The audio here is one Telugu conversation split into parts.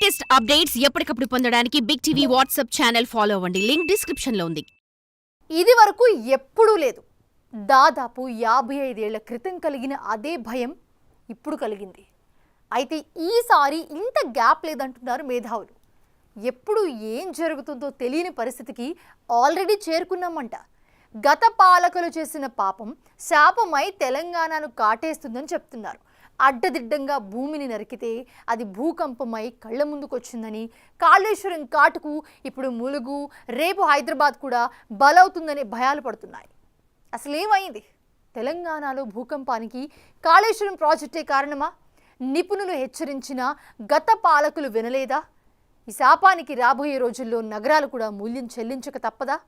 లేటెస్ట్ అప్డేట్స్ ఎప్పటికప్పుడు పొందడానికి big TV WhatsApp channel follow అవ్వండి. లింక్ డిస్క్రిప్షన్ లో ఉంది. ఇది వరకు ఎప్పుడూ లేదు. దాదాపు 55 ఏళ్ల క్రితం కలిగిన అదే భయం ఇప్పుడు కలిగింది. అయితే ఈసారి ఇంత గ్యాప్ లేదంటున్నారు మేధావులు. ఎప్పుడు ఏం జరుగుతుందో తెలియని పరిస్థితికి ఆల్రెడీ చేరుకున్నామంట. గత పాలకులు చేసిన పాపం శాపమై తెలంగాణను కాటేస్తుందని చెప్తున్నారు. అడ్డదిడ్డంగా భూమిని నరికితే అది భూకంపమై కళ్ళ ముందుకొచ్చిందని, కాళేశ్వరం కాటుకు ఇప్పుడు ములుగు, రేపు హైదరాబాద్ కూడా బలవుతుందనే భయాలు పడుతున్నాయి. అసలేమైంది? తెలంగాణలో భూకంపానికి కాళేశ్వరం ప్రాజెక్టే కారణమా? నిపుణులు హెచ్చరించినా గత పాలకులు వినలేదా? ఈ శాపానికి రాబోయే రోజుల్లో నగరాలు కూడా మూల్యం చెల్లించక తప్పదా?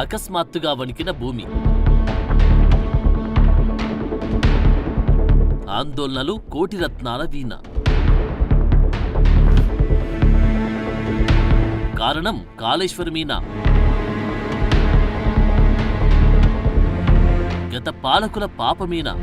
అకస్మాత్తుగా వణికిన భూమి. ఆందోళనలు కోటి రత్నాల వీణ. కారణం కాళేశ్వరమీనా? గత పాలకుల పాపమీనా?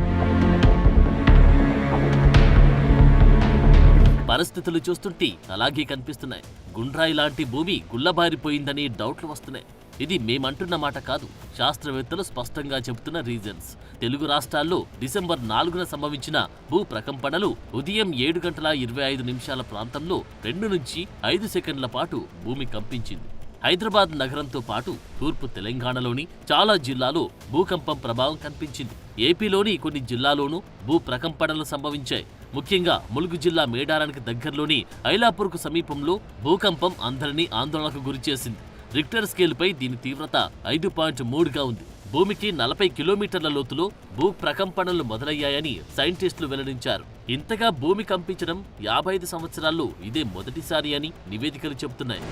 పరిస్థితులు చూస్తుంటే అలాగే కనిపిస్తున్నాయి. గుండ్రాయి లాంటి భూమి గుల్లబారిపోయిందని డౌట్లు వస్తున్నాయి. ఇది మేమంటున్న మాట కాదు, శాస్త్రవేత్తలు స్పష్టంగా చెబుతున్న రీజన్స్. తెలుగు రాష్ట్రాల్లో డిసెంబర్ 4న సంభవించిన భూ ప్రకంపనలు ఉదయం 7:25 ప్రాంతంలో 2 నుంచి 5 సెకండ్ల పాటు భూమి కంపించింది. హైదరాబాద్ నగరంతో పాటు తూర్పు తెలంగాణలోని చాలా జిల్లాలో భూకంపం ప్రభావం కనిపించింది. ఏపీలోని కొన్ని జిల్లాలోనూ భూ ప్రకంపనలు సంభవించాయి. ముఖ్యంగా ములుగు జిల్లా మేడారానికి దగ్గరలోని ఐలాపూర్కు సమీపంలో భూకంపం అందరినీ ఆందోళనకు గురిచేసింది. రిక్టర్ స్కేల్పై దీని తీవ్రత 5.3గా ఉంది. భూమికి 40 కిలోమీటర్ల లోతులో భూ ప్రకంపనలు మొదలయ్యాయని సైంటిస్టులు వెల్లడించారు. ఇంతగా భూమి కంపించడం 55 సంవత్సరాల్లో ఇదే మొదటిసారి అని నివేదికలు చెబుతున్నాయి.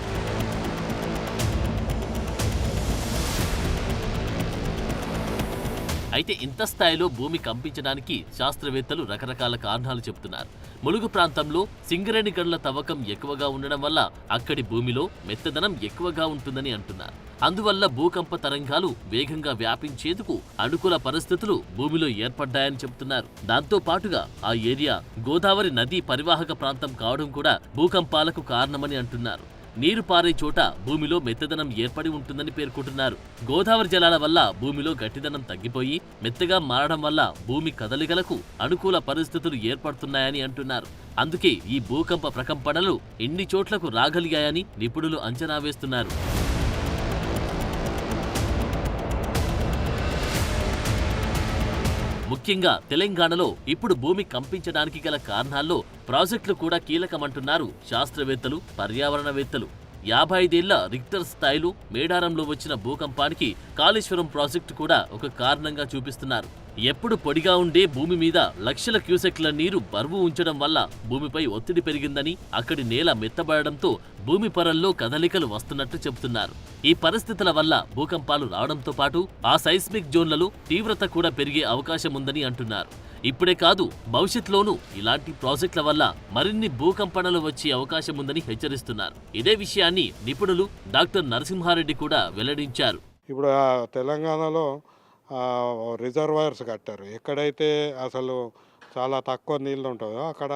అయితే ఇంత స్థాయిలో భూమి కంపించడానికి శాస్త్రవేత్తలు రకరకాల కారణాలు చెబుతున్నారు. ములుగు ప్రాంతంలో సింగరేణి గనుల తవ్వకం ఎక్కువగా ఉండడం వల్ల అక్కడి భూమిలో మెత్తదనం ఎక్కువగా ఉంటుందని అంటున్నారు. అందువల్ల భూకంప తరంగాలు వేగంగా వ్యాపించేందుకు అనుకూల పరిస్థితులు భూమిలో ఏర్పడ్డాయని చెబుతున్నారు. దాంతో పాటుగా ఆ ఏరియా గోదావరి నదీ పరివాహక ప్రాంతం కావడం కూడా భూకంపాలకు కారణమని అంటున్నారు. నీరు పారే చోట భూమిలో మెత్తదనం ఏర్పడి ఉంటుందని పేర్కొంటున్నారు. గోదావరి జలాల వల్ల భూమిలో గట్టిదనం తగ్గిపోయి మెత్తగా మారడం వల్ల భూమి కదలికలకు అనుకూల పరిస్థితులు ఏర్పడుతున్నాయని అంటున్నారు. అందుకే ఈ భూకంప ప్రకంపనలు ఇన్ని చోట్లకు రాగలిగాయని నిపుణులు అంచనా వేస్తున్నారు. ముఖ్యంగా తెలంగాణలో ఇప్పుడు భూమి కంపించడానికి గల కారణాల్లో ప్రాజెక్టులు కూడా కీలకమంటున్నారు శాస్త్రవేత్తలు, పర్యావరణవేత్తలు. 55 ఏళ్ల రిక్టర్ స్థాయిలో మేడారంలో వచ్చిన భూకంపానికి కాళేశ్వరం ప్రాజెక్టు కూడా ఒక కారణంగా చూపిస్తున్నారు. ఎప్పుడు పొడిగా ఉండే భూమి మీద లక్షల క్యూసెక్ల నీరు బరువు ఉంచడం వల్ల భూమిపై ఒత్తిడి పెరిగిందని, అక్కడి నేల మెత్తబడడంతో భూమి పొరల్లో కదలికలు వస్తున్నట్టు చెబుతున్నారు. ఈ పరిస్థితుల వల్ల భూకంపాలు రావడంతో పాటు ఆ సైస్మిక్ జోన్లలో తీవ్రత కూడా పెరిగే అవకాశం ఉందని అంటున్నారు. ఇప్పుడే కాదు, భవిష్యత్తులోనూ ఇలాంటి ప్రాజెక్టుల వల్ల మరిన్ని భూకంపనలు వచ్చే అవకాశం ఉందని హెచ్చరిస్తున్నారు. ఇదే విషయాన్ని నిపుణులు డాక్టర్ నరసింహారెడ్డి కూడా వెల్లడించారు. ఇప్పుడు తెలంగాణలో రిజర్వాయర్స్ కట్టారు. ఎక్కడైతే అసలు చాలా తక్కువ నీళ్ళు ఉంటుందో అక్కడ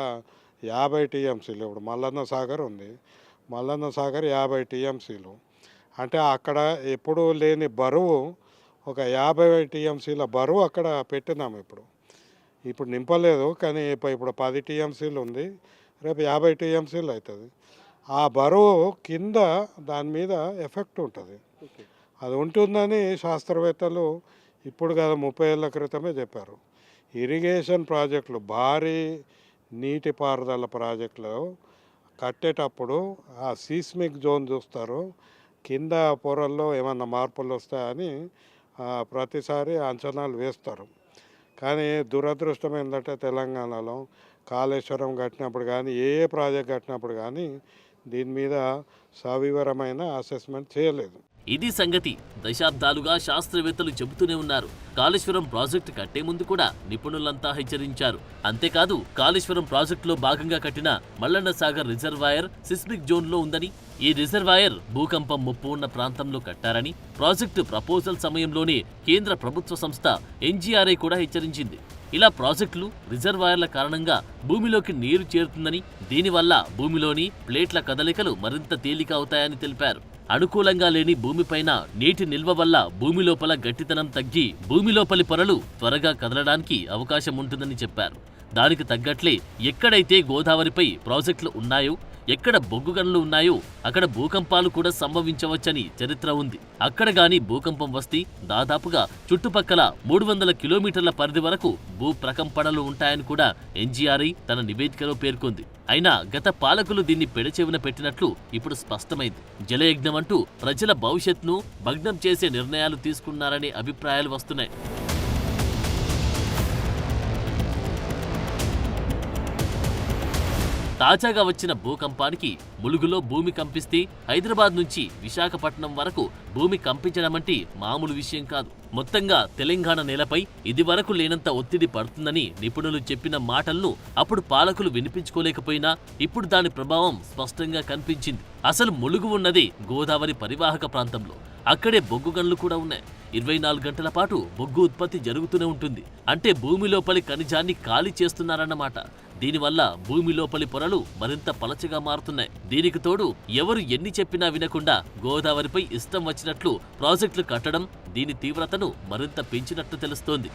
50 టీఎంసీలు. ఇప్పుడు మల్లన్న సాగర్ ఉంది, మల్లన్న సాగర్ 50 టీఎంసీలు. అంటే అక్కడ ఎప్పుడూ లేని బరువు, ఒక 50 టీఎంసీల బరువు అక్కడ పెట్టినాము. ఇప్పుడు నింపలేదు, కానీ ఇప్పుడు 10 టీఎంసీలు ఉంది, రేపు 50 టీఎంసీలు అవుతుంది. ఆ బరువు కింద దాని మీద ఎఫెక్ట్ ఉంటుంది. అది ఉంటుందని శాస్త్రవేత్తలు ఇప్పుడు కదా 30 ఏళ్ల క్రితమే చెప్పారు. ఇరిగేషన్ ప్రాజెక్టులు, భారీ నీటిపారుదల ప్రాజెక్టులు కట్టేటప్పుడు ఆ సీస్మిక్ జోన్ చూస్తారు, కింద పొరల్లో ఏమన్నా మార్పులు వస్తాయని ప్రతిసారి అంచనాలు వేస్తారు. కానీ దురదృష్టం ఏంటంటే తెలంగాణలో కాళేశ్వరం కట్టినప్పుడు కానీ ఏ ప్రాజెక్ట్ కట్టినప్పుడు కానీ దీని మీద సవివరమైన అసెస్మెంట్ చేయలేదు. ఇది సంగతి. దశాబ్దాలుగా శాస్త్రవేత్తలు చెబుతూనే ఉన్నారు. కాళేశ్వరం ప్రాజెక్టు కట్టే ముందు కూడా నిపుణులంతా హెచ్చరించారు. అంతేకాదు కాళేశ్వరం ప్రాజెక్టులో భాగంగా కట్టిన మల్లన్న సాగర్ రిజర్వాయర్ సిస్మిక్ జోన్లో ఉందని, ఈ రిజర్వాయర్ భూకంపం ముప్పు ఉన్న ప్రాంతంలో కట్టారని ప్రాజెక్టు ప్రపోజల్ సమయంలోనే కేంద్ర ప్రభుత్వ సంస్థ ఎన్జీఆర్ఐ కూడా హెచ్చరించింది. ఇలా ప్రాజెక్టులు, రిజర్వాయర్ల కారణంగా భూమిలోకి నీరు చేరుతుందని, దీనివల్ల భూమిలోని ప్లేట్ల కదలికలు మరింత తేలిక అవుతాయని తెలిపారు. అనుకూలంగా లేని భూమిపైన నీటి నిల్వ వల్ల భూమి లోపల గట్టితనం తగ్గి భూమి లోపలి పొరలు త్వరగా కదలడానికి అవకాశం ఉంటుందని చెప్పారు. దానికి తగ్గట్లే ఎక్కడైతే గోదావరిపై ప్రాజెక్టులు ఉన్నాయో, ఎక్కడ బొగ్గు గనులు ఉన్నాయో అక్కడ భూకంపాలు కూడా సంభవించవచ్చని చరిత్ర ఉంది. అక్కడ గాని భూకంపం వస్తే దాదాపుగా చుట్టుపక్కల 300 కిలోమీటర్ల పరిధి వరకు భూ ప్రకంపనలు ఉంటాయని కూడా ఎన్జీఆర్ఐ తన నివేదికలో పేర్కొంది. అయినా గత పాలకులు దీన్ని పెడచెవిన పెట్టినట్లు ఇప్పుడు స్పష్టమైంది. జలయజ్ఞం అంటూ ప్రజల భవిష్యత్తును భగ్నం చేసే నిర్ణయాలు తీసుకున్నారనే అభిప్రాయాలు వస్తున్నాయి. తాజాగా వచ్చిన భూకంపానికి ములుగులో భూమి కంపిస్తే హైదరాబాద్ నుంచి విశాఖపట్నం వరకు భూమి కంపించడమంటే మామూలు విషయం కాదు. మొత్తంగా తెలంగాణ నేలపై ఇదివరకు లేనంత ఒత్తిడి పడుతుందని నిపుణులు చెప్పిన మాటలను అప్పుడు పాలకులు వినిపించుకోలేకపోయినా ఇప్పుడు దాని ప్రభావం స్పష్టంగా కనిపించింది. అసలు ములుగు ఉన్నది గోదావరి పరివాహక ప్రాంతంలో. అక్కడే బొగ్గు గనులు కూడా ఉన్నాయి. 24 గంటల పాటు బొగ్గు ఉత్పత్తి జరుగుతూనే ఉంటుంది. అంటే భూమి లోపలి ఖనిజాన్ని ఖాళీ చేస్తున్నారన్నమాట. దీనివల్ల భూమి లోపలి పొరలు మరింత పలచగా మారుతున్నాయి. దీనికి తోడు ఎవరు ఎన్ని చెప్పినా వినకుండా గోదావరిపై ఇష్టం వచ్చినట్లు ప్రాజెక్టులు కట్టడం దీని తీవ్రతను మరింత పెంచినట్టు తెలుస్తోంది.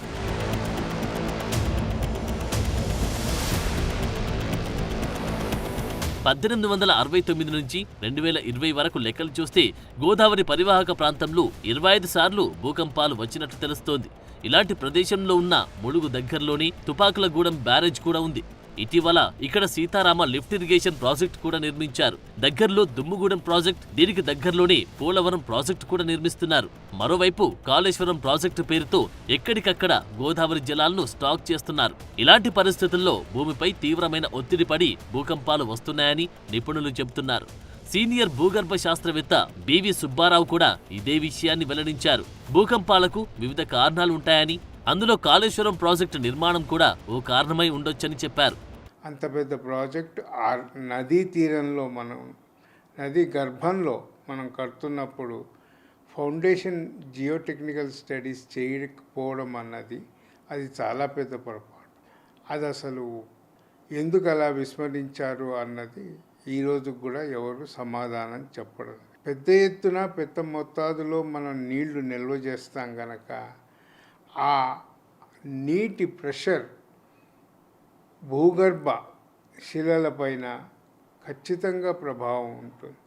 (1869) నుంచి 2020 వరకు లెక్కలు చూస్తే గోదావరి పరివాహక ప్రాంతంలో 25 సార్లు భూకంపాలు వచ్చినట్టు తెలుస్తోంది. ఇలాంటి ప్రదేశంలో ఉన్న ములుగు దగ్గరలోని తుపాకులగూడెం బ్యారేజ్ కూడా ఉంది. ఇటీవల ఇక్కడ సీతారామ లిఫ్ట్ ఇరిగేషన్ ప్రాజెక్ట్ కూడా నిర్మించారు. దగ్గరలో దుమ్ముగూడెం ప్రాజెక్ట్, దీనికి దగ్గరలోనే పోలవరం ప్రాజెక్టు కూడా నిర్మిస్తున్నారు. మరోవైపు కాళేశ్వరం ప్రాజెక్టు పేరుతో ఎక్కడికక్కడ గోదావరి జలాలను స్టాక్ చేస్తున్నారు. ఇలాంటి పరిస్థితుల్లో భూమిపై తీవ్రమైన ఒత్తిడి పడి భూకంపాలు వస్తున్నాయని నిపుణులు చెబుతున్నారు. సీనియర్ భూగర్భ శాస్త్రవేత్త బివి సుబ్బారావు కూడా ఇదే విషయాన్ని వెల్లడించారు. భూకంపాలకు వివిధ కారణాలు ఉంటాయని, అందులో కాళేశ్వరం ప్రాజెక్టు నిర్మాణం కూడా ఓ కారణమై ఉండొచ్చని చెప్పారు. అంత పెద్ద ప్రాజెక్ట్ నదీ తీరంలో, నదీ గర్భంలో మనం కడుతున్నప్పుడు ఫౌండేషన్ జియోటెక్నికల్ స్టడీస్ చేయకపోవడం అన్నది అది చాలా పెద్ద పొరపాటు. అది అసలు ఎందుకు అలా విస్మరించారు అన్నది ఈ రోజుకు కూడా ఎవరు సమాధానం చెప్పడం. పెద్ద ఎత్తున పెద్ద మొత్తాదులో మనం నీళ్లు నిల్వ చేస్తాం గనక ఆ నీటి ప్రెషర్ భూగర్భ శిలలపైన ఖచ్చితంగా ప్రభావం ఉంటుంది.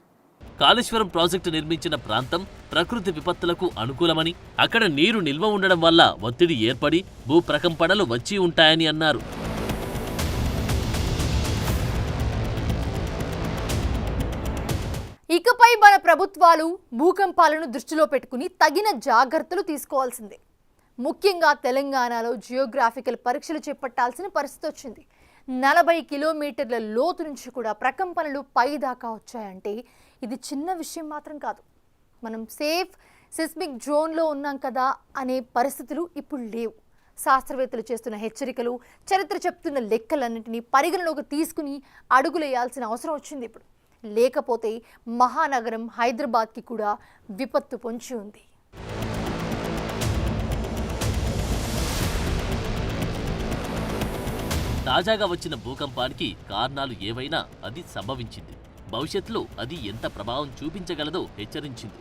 కాళేశ్వరం ప్రాజెక్టు నిర్మించిన ప్రాంతం ప్రకృతి విపత్తులకు అనుకూలమని, అక్కడ నీరు నిల్వ ఉండడం వల్ల ఒత్తిడి ఏర్పడి భూ ప్రకంపనలు వచ్చి ఉంటాయని అన్నారు. ఇకపై మన ప్రభుత్వాలు భూకంపాలను దృష్టిలో పెట్టుకుని తగిన జాగ్రత్తలు తీసుకోవాల్సిందే. ముఖ్యంగా తెలంగాణలో జియోగ్రాఫికల్ పరీక్షలు చేపట్టాల్సిన పరిస్థితి వచ్చింది. 40 కిలోమీటర్ల లోతు నుంచి కూడా ప్రకంపనలు పైదాకా వచ్చాయంటే ఇది చిన్న విషయం మాత్రం కాదు. మనం సేఫ్ సిస్మిక్ జోన్లో ఉన్నాం కదా అనే పరిస్థితులు ఇప్పుడు లేవు. శాస్త్రవేత్తలు చేస్తున్న హెచ్చరికలు, చరిత్ర చెప్తున్న లెక్కలన్నింటినీ పరిగణలోకి తీసుకుని అడుగులేయాల్సిన అవసరం వచ్చింది ఇప్పుడు. లేకపోతే మహానగరం హైదరాబాద్కి కూడా విపత్తు పొంచి ఉంది. తాజాగా వచ్చిన భూకంపానికి కారణాలు ఏవైనా అది సంభవించింది. భవిష్యత్తులో అది ఎంత ప్రభావం చూపించగలదో హెచ్చరించింది.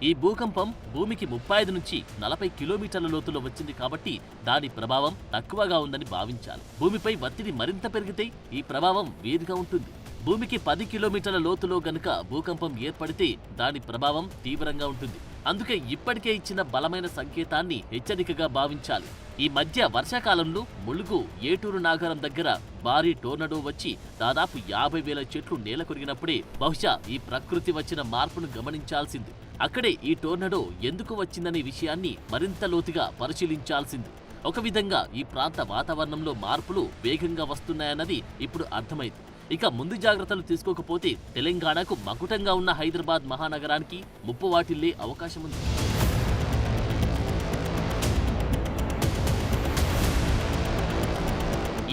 ఈ భూకంపం భూమికి 35 నుంచి 40 కిలోమీటర్ల లోతులో వచ్చింది కాబట్టి దాని ప్రభావం తక్కువగా ఉందని భావించాలి. భూమిపై ఒత్తిడి మరింత పెరిగితే ఈ ప్రభావం వేరుగా ఉంటుంది. భూమికి 10 కిలోమీటర్ల లోతులో గనుక భూకంపం ఏర్పడితే దాని ప్రభావం తీవ్రంగా ఉంటుంది. అందుకే ఇప్పటికే ఇచ్చిన బలమైన సంకేతాన్ని హెచ్చరికగా భావించాలి. ఈ మధ్య వర్షాకాలంలో ములుగు ఏటూరు నాగరం దగ్గర భారీ టోర్నడో వచ్చి దాదాపు 50,000 చెట్లు నేల కొరిగినప్పుడే బహుశా ఈ ప్రకృతి వచ్చిన మార్పును గమనించాల్సింది. అక్కడే ఈ టోర్నడో ఎందుకు వచ్చిందనే విషయాన్ని మరింత లోతుగా పరిశీలించాల్సింది. ఒక విధంగా ఈ ప్రాంత వాతావరణంలో మార్పులు వేగంగా వస్తున్నాయన్నది ఇప్పుడు అర్థమైంది. ఇక ముందు జాగ్రత్తలు తీసుకోకపోతే తెలంగాణకు మకుటంగా ఉన్న హైదరాబాద్ మహానగరానికి ముప్పు వాటిల్లే అవకాశం ఉంది.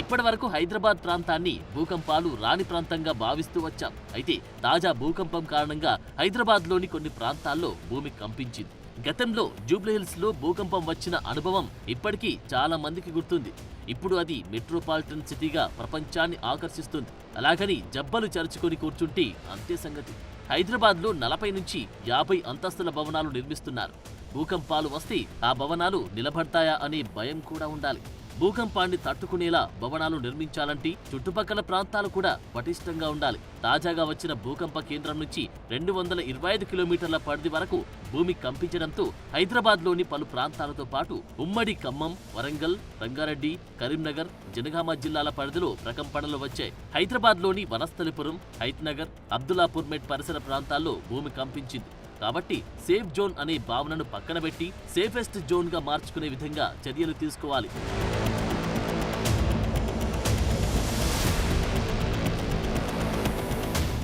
ఇప్పటి వరకు హైదరాబాద్ ప్రాంతాన్ని భూకంపాలు రాని ప్రాంతంగా భావిస్తూ వచ్చాం. అయితే తాజా భూకంపం కారణంగా హైదరాబాద్లోని కొన్ని ప్రాంతాల్లో భూమి కంపించింది. గతంలో జూబ్లీహిల్స్ లో భూకంపం వచ్చిన అనుభవం ఇప్పటికీ చాలా మందికి గుర్తుంది. ఇప్పుడు అది మెట్రోపాలిటన్ సిటీగా ప్రపంచాన్ని ఆకర్షిస్తుంది. అలాగని జబ్బలు చరుచుకొని కూర్చుంటే అంతే సంగతి. హైదరాబాద్లో 40 నుంచి 50 అంతస్తుల భవనాలు నిర్మిస్తున్నారు. భూకంపాలు వస్తే ఆ భవనాలు నిలబడతాయా అనే భయం కూడా ఉండాలి. భూకంపాన్ని తట్టుకునేలా భవనాలు నిర్మించాలంటే చుట్టుపక్కల ప్రాంతాలు కూడా పటిష్టంగా ఉండాలి. తాజాగా వచ్చిన భూకంప కేంద్రం నుంచి 225 కిలోమీటర్ల పరిధి వరకు భూమి కంపించడంతో హైదరాబాద్లోని పలు ప్రాంతాలతో పాటు ఉమ్మడి ఖమ్మం, వరంగల్, రంగారెడ్డి, కరీంనగర్, జనగామ జిల్లాల పరిధిలో ప్రకంపనలు వచ్చాయి. హైదరాబాద్లోని వనస్థలిపురం, హైత్నగర్, అబ్దుల్లాపూర్ మెట్ పరిసర ప్రాంతాల్లో భూమి కంపించింది. కాబట్టి సేఫ్ జోన్ అనే భావనను పక్కన పెట్టి సేఫెస్ట్ జోన్ గా మార్చుకునే విధంగా చర్యలు తీసుకోవాలి.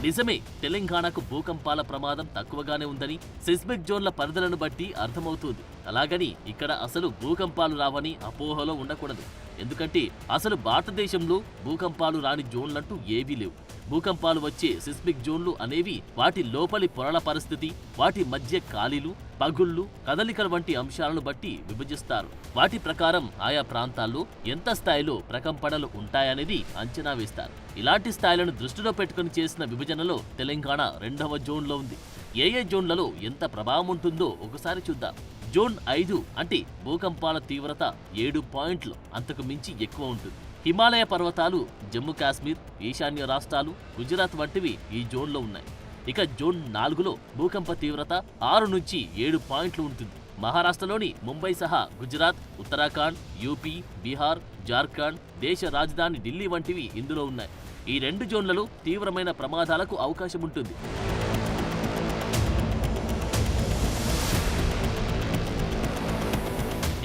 నిజమే, తెలంగాణకు భూకంపాల ప్రమాదం తక్కువగానే ఉందని సెస్మిక్ జోన్ల పరిధులను బట్టి అర్థమవుతుంది. అలాగని ఇక్కడ అసలు భూకంపాలు రావని అపోహలో ఉండకూడదు. ఎందుకంటే అసలు భారతదేశంలో భూకంపాలు రాని జోన్లంటూ ఏవీ లేవు. భూకంపాలు వచ్చే సిస్మిక్ జోన్లు అనేవి వాటి లోపలి పొరల పరిస్థితి, వాటి మధ్య ఖాళీలు, పగుళ్ళు, కదలికల వంటి అంశాలను బట్టి విభజిస్తారు. వాటి ప్రకారం ఆయా ప్రాంతాల్లో ఎంత స్థాయిలో ప్రకంపనలు ఉంటాయనేది అంచనా వేస్తారు. ఇలాంటి స్థాయిలను దృష్టిలో పెట్టుకుని చేసిన విభజనలో తెలంగాణ 2వ జోన్లో ఉంది. ఏ జోన్లలో ఎంత ప్రభావం ఉంటుందో ఒకసారి చూద్దాం. జోన్ 5 అంటే భూకంపాల తీవ్రత 7 పాయింట్లు అంతకు మించి ఎక్కువ ఉంటుంది. హిమాలయ పర్వతాలు, జమ్మూ కాశ్మీర్, ఈశాన్య రాష్ట్రాలు, గుజరాత్ వంటివి ఈ జోన్లో ఉన్నాయి. ఇక జోన్ 4లో భూకంప తీవ్రత 6 నుంచి 7 పాయింట్లు ఉంటుంది. మహారాష్ట్రలోని ముంబై సహా గుజరాత్, ఉత్తరాఖండ్, యూపీ, బీహార్, జార్ఖండ్, దేశ రాజధాని ఢిల్లీ వంటివి ఇందులో ఉన్నాయి. ఈ 2 జోన్లలో తీవ్రమైన ప్రమాదాలకు అవకాశం ఉంటుంది.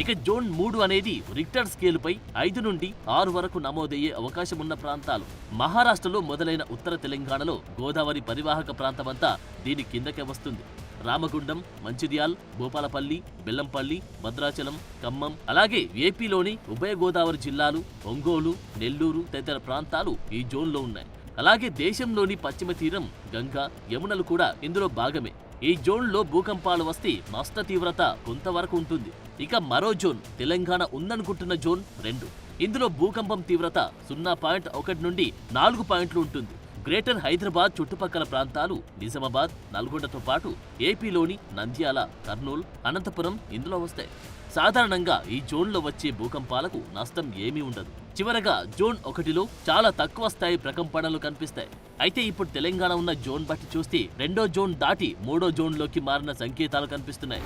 ఇక జోన్ 3 అనేది రిక్టర్ స్కేలుపై 5 నుండి 6 వరకు నమోదయ్యే అవకాశం ఉన్న ప్రాంతాలు. మహారాష్ట్రలో మొదలైన ఉత్తర తెలంగాణలో గోదావరి పరివాహక ప్రాంతమంతా దీని కిందకే వస్తుంది. రామగుండం, మంచిర్యాల్, భూపాలపల్లి, బెల్లంపల్లి, భద్రాచలం, ఖమ్మం, అలాగే ఏపీలోని ఉభయ గోదావరి జిల్లాలు, ఒంగోలు, నెల్లూరు తదితర ప్రాంతాలు ఈ జోన్లో ఉన్నాయి. అలాగే దేశంలోని పశ్చిమ తీరం, గంగా, యమునలు కూడా ఇందులో భాగమే. ఈ జోన్లో భూకంపాలు వస్తే నష్ట తీవ్రత కొంతవరకు ఉంటుంది. ఇక మరో జోన్ తెలంగాణ ఉందనుకుంటున్న జోన్ 2. ఇందులో భూకంపం తీవ్రత 0.1 నుండి 4 పాయింట్లు ఉంటుంది. గ్రేటర్ హైదరాబాద్ చుట్టుపక్కల ప్రాంతాలు, నిజామాబాద్, నల్గొండతో పాటు ఏపీలోని నంద్యాల, కర్నూలు, అనంతపురం ఇందులో వస్తాయి. సాధారణంగా ఈ జోన్లో వచ్చే భూకంపాలకు నష్టం ఏమీ ఉండదు. చివరగా జోన్ 1లో చాలా తక్కువ స్థాయి ప్రకంపనలు కనిపిస్తాయి. అయితే ఇప్పుడు తెలంగాణ ఉన్న జోన్ బట్టి చూస్తే 2వ జోన్ దాటి 3వ జోన్లోకి మారిన సంకేతాలు కనిపిస్తున్నాయి.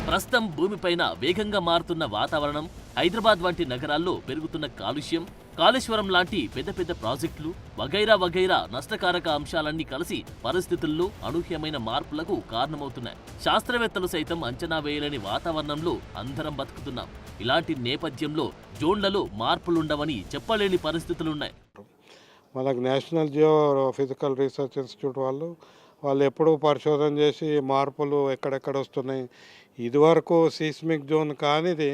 ప్రస్తుతం భూమిపైన వేగంగా మారుతున్న వాతావరణం, హైదరాబాద్ వంటి నగరాల్లో పెరుగుతున్న కాలుష్యం, కాళేశ్వరం లాంటి పెద్ద పెద్ద ప్రాజెక్టులు వగైరా నష్టకారక అంశాలన్నీ కలిసి పరిస్థితుల్లో అనూహ్యమైన మార్పులకు కారణమవుతున్నాయి. శాస్త్రవేత్తలు సైతం అంచనా వేయలేని వాతావరణంలో అందరం బతుకుతున్నాం. ఇలాంటి నేపథ్యంలో జోన్లలో మార్పులుండవని చెప్పలేని పరిస్థితులున్నాయి. మనకు national Jio physical research institute వాళ్ళు ఎప్పుడూ పరిశోధన చేసి మార్పులు ఎక్కడెక్కడ వస్తున్నాయి, ఇదివరకు సీస్మిక్ జోన్ కానిది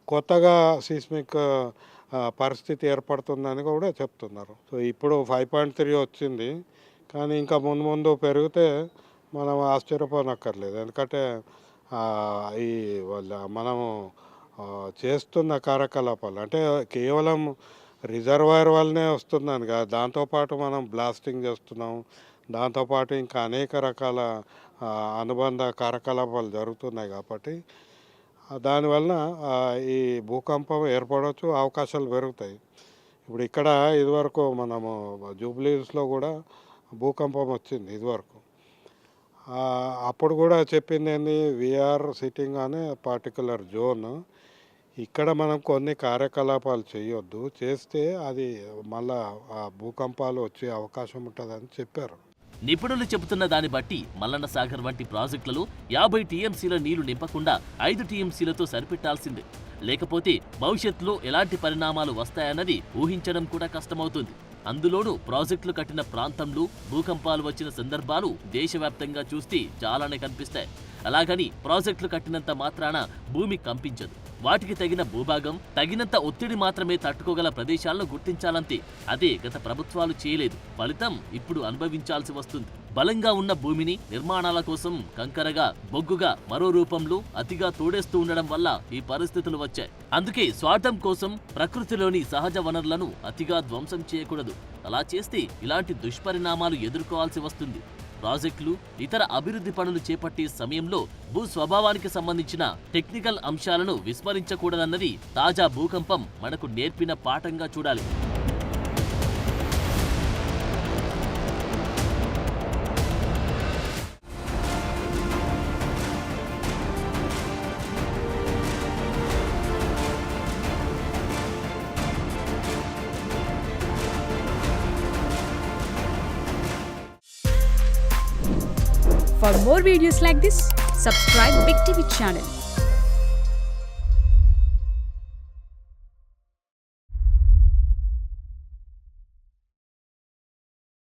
కొత్తగా సీస్మిక్ పరిస్థితి ఏర్పడుతుందని కూడా చెప్తున్నారు. సో ఇప్పుడు 5.3 వచ్చింది, కానీ ఇంకా ముందు పెరిగితే మనం ఆశ్చర్యపోనక్కర్లేదు. ఎందుకంటే ఈ మనము చేస్తున్న కార్యకలాపాలు అంటే కేవలం రిజర్వాయర్ వల్లనే వస్తుందని కాదు, దాంతోపాటు మనం బ్లాస్టింగ్ చేస్తున్నాం, దాంతోపాటు ఇంకా అనేక రకాల అనుబంధ కార్యకలాపాలు జరుగుతున్నాయి. కాబట్టి దానివల్ల ఈ భూకంపం ఏర్పడవచ్చు, అవకాశాలు పెరుగుతాయి. ఇప్పుడు ఇక్కడ ఇదివరకు మనము జూబ్లీహిల్స్లో కూడా భూకంపం వచ్చింది ఇదివరకు. అప్పుడు కూడా చెప్పింది ఏంది, వీఆర్ సిట్టింగ్ అనే పర్టికులర్ జోన్, ఇక్కడ మనం కొన్ని కార్యకలాపాలు చేయొద్దు, చేస్తే అది మళ్ళా భూకంపాలు వచ్చే అవకాశం ఉంటుందని చెప్పారు. నిపుణులు చెబుతున్న దాన్ని బట్టి మల్లన్న సాగర్ వంటి ప్రాజెక్టులలో 50 టీఎంసీల నీళ్లు నింపకుండా 5 టీఎంసీలతో సరిపెట్టాల్సిందే. లేకపోతే భవిష్యత్తులో ఎలాంటి పరిణామాలు వస్తాయన్నది ఊహించడం కూడా కష్టమవుతుంది. అందులోనూ ప్రాజెక్టులు కట్టిన ప్రాంతంలో భూకంపాలు వచ్చిన సందర్భాలు దేశవ్యాప్తంగా చూస్తే చాలానే కనిపిస్తాయి. అలాగని ప్రాజెక్టులు కట్టినంత మాత్రాన భూమి కంపించదు. వాటికి తగిన భూభాగం, తగినంత ఒత్తిడి మాత్రమే తట్టుకోగల ప్రదేశాలను గుర్తించాలంతే. అదే గత ప్రభుత్వాలు చేయలేదు. ఫలితం ఇప్పుడు అనుభవించాల్సి వస్తుంది. బలంగా ఉన్న భూమిని నిర్మాణాల కోసం కంకరగా, బొగ్గుగా, మరో రూపంలో అతిగా తోడేస్తూ ఉండడం వల్ల ఈ పరిస్థితులు వచ్చాయి. అందుకే స్వార్థం కోసం ప్రకృతిలోని సహజ వనరులను అతిగా ధ్వంసం చేయకూడదు. అలా చేస్తే ఇలాంటి దుష్పరిణామాలు ఎదుర్కోవాల్సి వస్తుంది. ప్రాజెక్టులు, ఇతర అభివృద్ధి పనులు చేపట్టే సమయంలో భూ స్వభావానికి సంబంధించిన టెక్నికల్ అంశాలను విస్మరించకూడదన్నది తాజా భూకంపం మనకు నేర్పిన పాఠంగా చూడాలి. For more videos like this, subscribe Big TV channel.